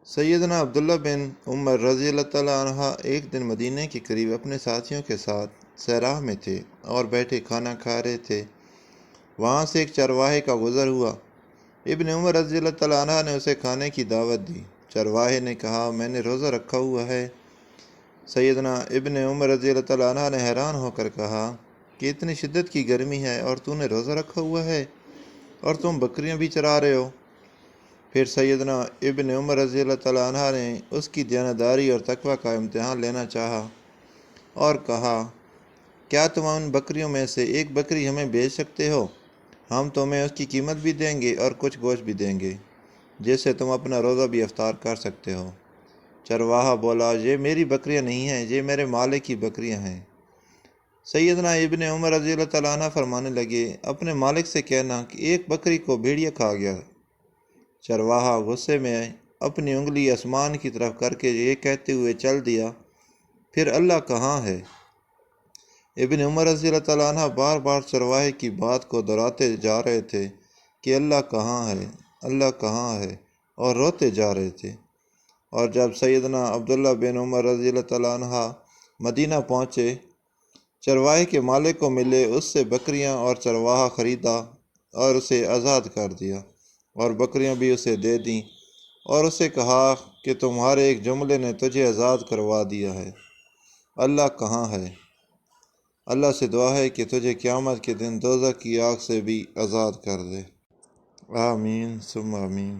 سیدنا عبداللہ بن عمر رضی اللہ تعالیٰ عنہ ایک دن مدینہ کے قریب اپنے ساتھیوں کے ساتھ سیراہ میں تھے اور بیٹھے کھانا کھا رہے تھے۔ وہاں سے ایک چرواہے کا گزر ہوا۔ ابن عمر رضی اللہ تعالیٰ عنہ نے اسے کھانے کی دعوت دی۔ چرواہے نے کہا، میں نے روزہ رکھا ہوا ہے۔ سیدنا ابن عمر رضی اللہ تعالیٰ عنہ نے حیران ہو کر کہا کہ اتنی شدت کی گرمی ہے اور تو نے روزہ رکھا ہوا ہے اور تم بکریاں بھی چرا رہے ہو۔ پھر سیدنا ابن عمر رضی اللہ تعالیٰ عنہ نے اس کی دیانتداری اور تقوی کا امتحان لینا چاہا اور کہا، کیا تم ان بکریوں میں سے ایک بکری ہمیں بیچ سکتے ہو؟ ہم تمہیں اس کی قیمت بھی دیں گے اور کچھ گوشت بھی دیں گے، جس سے تم اپنا روزہ بھی افطار کر سکتے ہو۔ چرواہا بولا، یہ میری بکریاں نہیں ہیں، یہ میرے مالک کی بکریاں ہیں۔ سیدنا ابن عمر رضی اللہ تعالیٰ عنہ فرمانے لگے، اپنے مالک سے کہنا کہ ایک بکری کو بھیڑیا کھا گیا۔ چرواہا غصے میں اپنی انگلی آسمان کی طرف کر کے یہ کہتے ہوئے چل دیا، پھر اللہ کہاں ہے؟ ابن عمر رضی اللہ تعالیٰ عنہ بار بار چرواہے کی بات کو دہراتے جا رہے تھے کہ اللہ کہاں ہے، اللہ کہاں ہے، اور روتے جا رہے تھے۔ اور جب سیدنا عبداللہ بن عمر رضی اللہ تعالیٰ عنہ مدینہ پہنچے، چرواہے کے مالک کو ملے، اس سے بکریاں اور چرواہا خریدا اور اسے آزاد کر دیا اور بکریاں بھی اسے دے دیں، اور اسے کہا کہ تمہارے ایک جملے نے تجھے آزاد کروا دیا ہے۔ اللہ کہاں ہے؟ اللہ سے دعا ہے کہ تجھے قیامت کے دن دوزخ کی آگ سے بھی آزاد کر دے۔ آمین ثم آمین۔